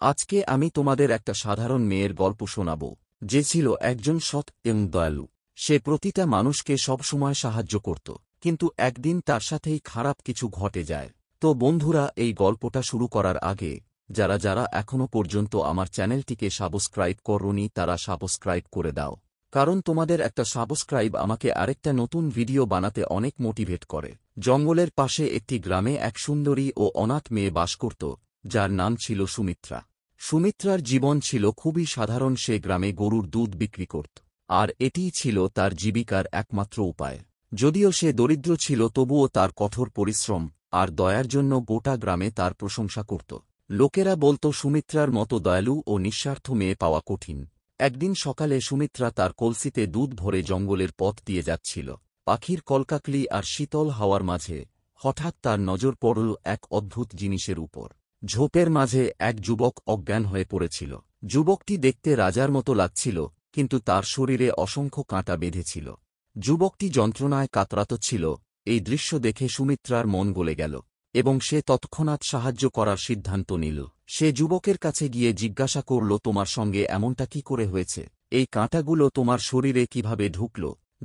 আজকে আমি তোমাদের একটা সাধারণ মেয়ের গল্প শোনাব, যে ছিল একজন সৎ এবং দয়ালু। সে প্রতিটা মানুষকে সবসময় সাহায্য করত, কিন্তু একদিন তার সাথেই খারাপ কিছু ঘটে যায়। তো বন্ধুরা, এই গল্পটা শুরু করার আগে যারা যারা এখনও পর্যন্ত আমার চ্যানেলটিকে সাবস্ক্রাইব করোনি তারা সাবস্ক্রাইব করে দাও, কারণ তোমাদের একটা সাবস্ক্রাইব আমাকে আরেকটা নতুন ভিডিও বানাতে অনেক মোটিভেট করে। জঙ্গলের পাশে একটি গ্রামে এক সুন্দরী ও অনাথ মেয়ে বাস করত, যার নাম ছিল সুমিত্রা। সুমিত্রার জীবন ছিল খুবই সাধারণ। সে গ্রামে গরুর দুধ বিক্রি করত, আর এটিই ছিল তার জীবিকার একমাত্র উপায়। যদিও সে দরিদ্র ছিল, তবুও তার কঠোর পরিশ্রম আর দয়ার জন্য গোটা গ্রামে তার প্রশংসা করত। লোকেরা বলত, সুমিত্রার মতো দয়ালু ও নিঃস্বার্থ মেয়ে পাওয়া কঠিন। একদিন সকালে সুমিত্রা তার কলসিতে দুধ ভরে জঙ্গলের পথ দিয়ে যাচ্ছিল। পাখির কলকাকলি আর শীতল হাওয়ার মাঝে হঠাৎ তার নজর পড়ল এক অদ্ভুত জিনিসের উপর। ঝোপের মাঝে এক যুবক অজ্ঞান হয়ে পড়েছিল। যুবকটি দেখতে রাজার মতো লাগছিল, কিন্তু তার শরীরে অসংখ্য কাঁটা বেঁধেছিল। যুবকটি যন্ত্রণায় কাতরাত ছিল। এই দৃশ্য দেখে সুমিত্রার মন গলে গেল, এবং সে তৎক্ষণাৎ সাহায্য করার সিদ্ধান্ত নিল। সে যুবকের কাছে গিয়ে জিজ্ঞাসা করল, তোমার সঙ্গে এমনটা কি করে হয়েছে? এই কাঁটাগুলো তোমার শরীরে কিভাবে ঢুকল?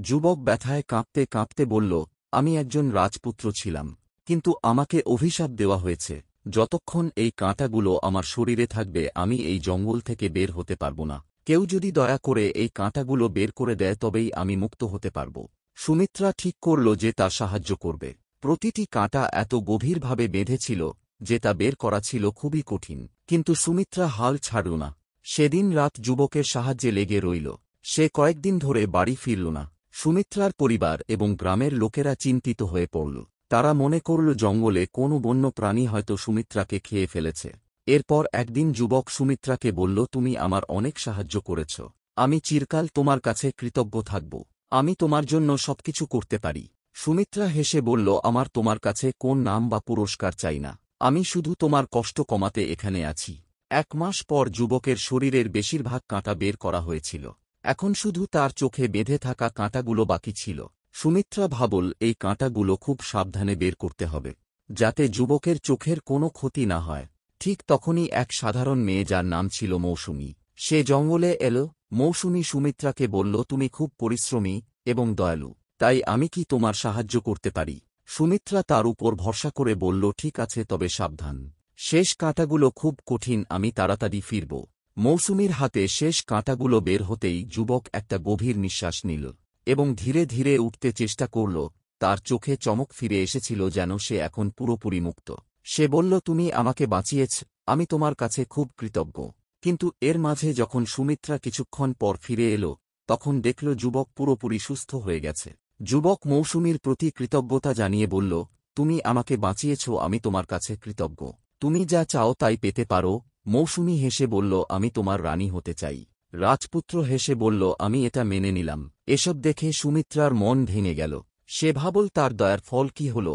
যুবক ব্যথায় কাঁপতে কাঁপতে বলল, আমি একজন রাজপুত্র ছিলাম, কিন্তু আমাকে অভিশাপ দেওয়া হয়েছে। যতক্ষণ এই কাঁটাগুলো আমার শরীরে থাকবে আমি এই জঙ্গল থেকে বের হতে পারব না। কেউ যদি দয়া করে এই কাঁটাগুলো বের করে দেয় তবেই আমি মুক্ত হতে পারব। সুমিত্রা ঠিক করল যে তা সাহায্য করবে। প্রতিটি কাঁটা এত গভীরভাবে বেঁধেছিল যে তা বের করা ছিল খুবই কঠিন, কিন্তু সুমিত্রা হাল ছাড়ল না। সেদিন রাত যুবকের সাহায্যে লেগে রইল। সে কয়েকদিন ধরে বাড়ি ফিরল না। সুমিত্রার পরিবার এবং গ্রামের লোকেরা চিন্তিত হয়ে পড়ল। তারা মনে করল জঙ্গলে কোনো বন্য প্রাণী হয়তো সুমিত্রাকে খেয়ে ফেলেছে। এরপর একদিন যুবক সুমিত্রাকে বলল, তুমি আমার অনেক সাহায্য করেছ, আমি চিরকাল তোমার কাছে কৃতজ্ঞ থাকব। আমি তোমার জন্য সবকিছু করতে পারি। সুমিত্রা হেসে বলল, আমার তোমার কাছে কোন নাম বা পুরস্কার চাই না, আমি শুধু তোমার কষ্ট কমাতে এখানে আছি। 1 মাস পর যুবকের শরীরের বেশিরভাগ কাঁটা বের করা হয়েছিল। এখন শুধু তার চোখে বেঁধে থাকা কাঁটাগুলো বাকি ছিল। সুমিত্রা ভাবল, এই কাঁটাগুলো খুব সাবধানে বের করতে হবে, যাতে যুবকের চোখের কোনো ক্ষতি না হয়। ঠিক তখনই এক সাধারণ মেয়ে, যার নাম ছিল মৌসুমী, সে জঙ্গলে এল। মৌসুমী সুমিত্রাকে বলল, তুমি খুব পরিশ্রমী এবং দয়ালু, তাই আমি কি তোমার সাহায্য করতে পারি? সুমিত্রা তার উপর ভরসা করে বলল, ঠিক আছে, তবে সাবধান। শেষ কাঁটাগুলো খুব কঠিন, আমি তাড়াতাড়ি ফিরব। মৌসুমীর হাতে শেষ কাঁটাগুলো বের হতেই যুবক একটা গভীর নিঃশ্বাস নিল এবং ধীরে ধীরে উঠতে চেষ্টা করল। তার চোখে চমক ফিরে এসেছিল, যেন সে এখন পুরোপুরি মুক্ত। সে বলল, তুমি আমাকে বাঁচিয়েছ, আমি তোমার কাছে খুব কৃতজ্ঞ। কিন্তু এর মাঝে যখন সুমিত্রা কিছুক্ষণ পর ফিরে এল, তখন দেখল যুবক পুরোপুরি সুস্থ হয়ে গেছে। যুবক মৌসুমীর প্রতি কৃতজ্ঞতা জানিয়ে বলল, তুমি আমাকে বাঁচিয়েছ, আমি তোমার কাছে কৃতজ্ঞ। তুমি যা চাও তাই পেতে পারো। মৌসুমী হেসে বলল, আমি তোমার রানী হতে চাই। রাজপুত্র হেসে বলল, আমি এটা মেনে নিলাম। এসব দেখে সুমিত্রার মন ভেঙে গেল। সে ভাবল, তার দয়ার ফল কি হল?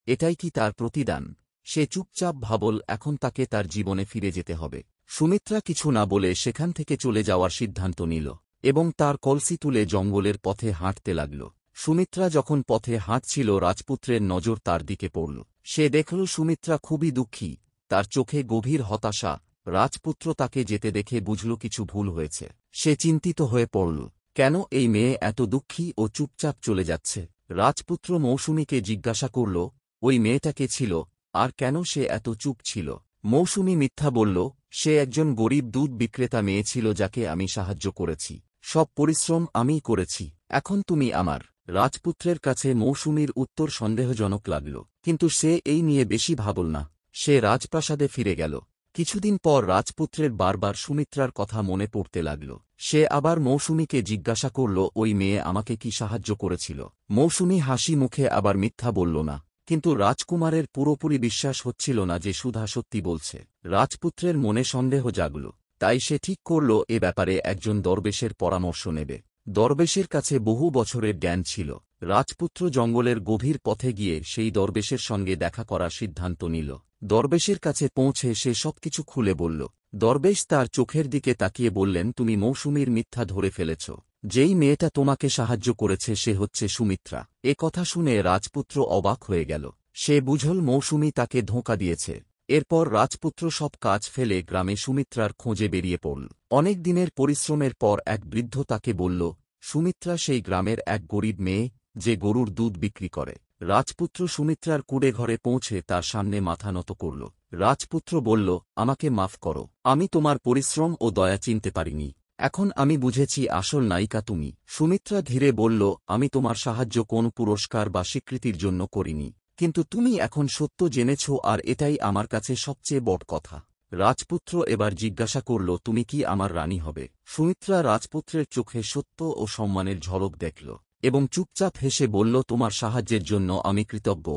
এটাই কি তার প্রতিদান? সে চুপচাপ ভাবল, এখন তাকে তার জীবনে ফিরে যেতে হবে। সুমিত্রা কিছু না বলে সেখান থেকে চলে যাওয়ার সিদ্ধান্ত নিল এবং তার কলসি তুলে জঙ্গলের পথে হাঁটতে লাগল। সুমিত্রা যখন পথে হাঁটছিল, রাজপুত্রের নজর তার দিকে পড়ল। সে দেখল সুমিত্রা খুবই দুঃখী, তার চোখে গভীর হতাশা। রাজপুত্র তাকে যেতে দেখে বুঝল কিছু ভুল হয়েছে। সে চিন্তিত হয়ে পড়ল, কেন এই মেয়ে এত দুঃখী ও চুপচাপ চলে যাচ্ছে? রাজপুত্র মৌসুমীকে জিজ্ঞাসা করল, ওই মেয়েটাকে ছিল, আর কেন সে এত চুপ ছিল? মৌসুমী মিথ্যা বলল, সে একজন গরিব দুধ বিক্রেতা মেয়ে ছিল, যাকে আমি সাহায্য করেছি। সব পরিশ্রম আমিই করেছি। এখন তুমি আমার। রাজপুত্রের কাছে মৌসুমীর উত্তর সন্দেহজনক লাগল, কিন্তু সে এই নিয়ে বেশি ভাবল না। সে রাজপ্রাসাদে ফিরে গেল। কিছুদিন পর রাজপুত্রের বারবার সুমিত্রার কথা মনে পড়তে লাগল। সে আবার মৌসুমীকে জিজ্ঞাসা করল, ওই মেয়ে আমাকে কি সাহায্য করেছিল? মৌসুমী হাসি মুখে আবার মিথ্যা বলল না, কিন্তু রাজকুমারের পুরোপুরি বিশ্বাস হচ্ছিল না যে সুধা সত্যি বলছে। রাজপুত্রের মনে সন্দেহ জাগল, তাই সে ঠিক করল এ ব্যাপারে একজন দরবেশের পরামর্শ নেবে। দরবেশের কাছে বহু বছরের জ্ঞান ছিল। রাজপুত্র জঙ্গলের গভীর পথে গিয়ে সেই দরবেশের সঙ্গে দেখা করার সিদ্ধান্ত নিল। দরবেশের কাছে পৌঁছে সে সবকিছু খুলে বলল। দরবেশ তার চোখের দিকে তাকিয়ে বললেন, তুমি মৌসুমীর মিথ্যা ধরে ফেলেছ। যেই মেয়েটা তোমাকে সাহায্য করেছে সে হচ্ছে সুমিত্রা। এ কথা শুনে রাজপুত্র অবাক হয়ে গেল। সে বুঝল মৌসুমী তাকে ধোঁকা দিয়েছে। এরপর রাজপুত্র সব কাজ ফেলে গ্রামে সুমিত্রার খোঁজে বেরিয়ে পড়ল। অনেক দিনের পরিশ্রমের পর এক বৃদ্ধ তাকে বলল, সুমিত্রা সেই গ্রামের এক গরিব মেয়ে, যে গরুর দুধ বিক্রি করে। রাজপুত্র সুমিত্রার কুড়ে ঘরে পৌঁছে তার সামনে মাথা নত করল। রাজপুত্র বলল, আমাকে মাফ করো, আমি তোমার পরিশ্রম ও দয়া চিনতে পারিনি। এখন আমি বুঝেছি আসল নায়িকা তুমি। সুমিত্রা ধীরে বলল, আমি তোমার সাহায্য কোন পুরস্কার বা স্বীকৃতির জন্য করিনি, কিন্তু তুমি এখন সত্য জেনেছ আর এটাই আমার কাছে সবচেয়ে বড় কথা। রাজপুত্র এবার জিজ্ঞাসা করল, তুমি কি আমার রানী হবে? সুমিত্রা রাজপুত্রের চোখে সত্য ও সম্মানের ঝলক দেখল এবং চুপচাপ হেসে বলল, তোমার সাহায্যের জন্য আমি কৃতজ্ঞ,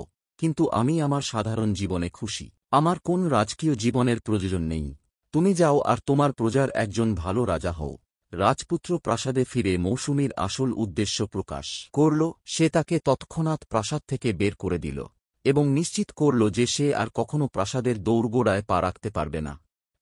কিন্তু আমি আমার সাধারণ জীবনে খুশি। আমার কোন রাজকীয় জীবনের প্রয়োজন নেই। তুমি যাও আর তোমার প্রজার একজন ভালো রাজা হও। রাজপুত্র প্রাসাদে ফিরে মৌসুমীর আসল উদ্দেশ্য প্রকাশ করল। সে তাকে তৎক্ষণাৎ প্রাসাদ থেকে বের করে দিল এবং নিশ্চিত করল যে সে আর কখনো প্রাসাদের দৌড়গোড়ায় পা রাখতে পারবে না।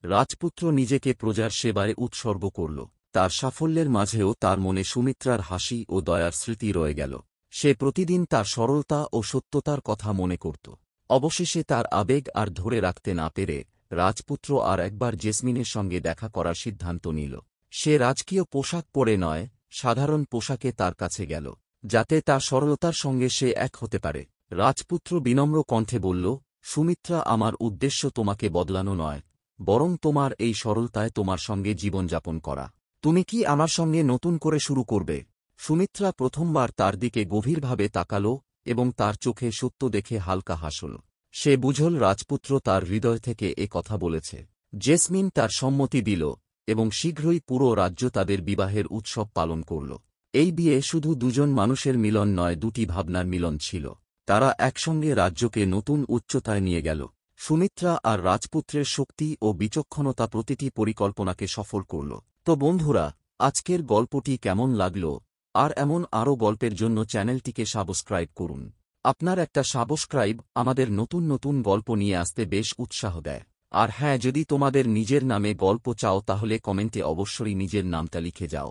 রাজপুত্র নিজেকে প্রজার সেবায় উৎসর্গ করল। তার সাফল্যের মাঝেও তার মনে সুমিত্রার হাসি ও দয়ার স্মৃতি রয়ে গেল। সে প্রতিদিন তার সরলতা ও সত্যতার কথা মনে করত। অবশেষে তার আবেগ আর ধরে রাখতে না পেরে রাজপুত্র আর একবার জেসমিনের সঙ্গে দেখা করার সিদ্ধান্ত নিল। সে রাজকীয় পোশাক পরে নয়, সাধারণ পোশাকে তার কাছে গেল, যাতে তার সরলতার সঙ্গে সে এক হতে পারে। রাজপুত্র বিনম্র কণ্ঠে বলল, সুমিত্রা, আমার উদ্দেশ্য তোমাকে বদলানো নয়, বরং তোমার এই সরলতায় তোমার সঙ্গে জীবনযাপন করা। তুমি কি আমার সঙ্গে নতুন করে শুরু করবে? সুমিত্রা প্রথমবার তার দিকে গভীরভাবে তাকাল এবং তার চোখে সত্য দেখে হালকা হাসল। সে বুঝল রাজপুত্র তার হৃদয় থেকে এ কথা বলেছে। জেসমিন তার সম্মতি দিল এবং শীঘ্রই পুরো রাজ্য তাদের বিবাহের উৎসব পালন করল। এই বিয়ে শুধু দুজন মানুষের মিলন নয়, দুটি ভাবনার মিলন ছিল। তারা একসঙ্গে রাজ্যকে নতুন উচ্চতায় নিয়ে গেল। সুমিত্রা আর রাজপুত্রের শক্তি ও বিচক্ষণতা প্রতিটি পরিকল্পনাকে সফল করল। তো বন্ধুরা, আজকের গল্পটি কেমন লাগল? আর এমন আরও গল্পের জন্য চ্যানেলটিকে সাবস্ক্রাইব করুন। আপনার একটা সাবস্ক্রাইব আমাদের নতুন নতুন গল্প নিয়ে আসতে বেশ উৎসাহ দেয়। আর হ্যাঁ, যদি তোমাদের নিজের নামে গল্প চাও তাহলে কমেন্টে অবশ্যই নিজের নামটা লিখে যাও।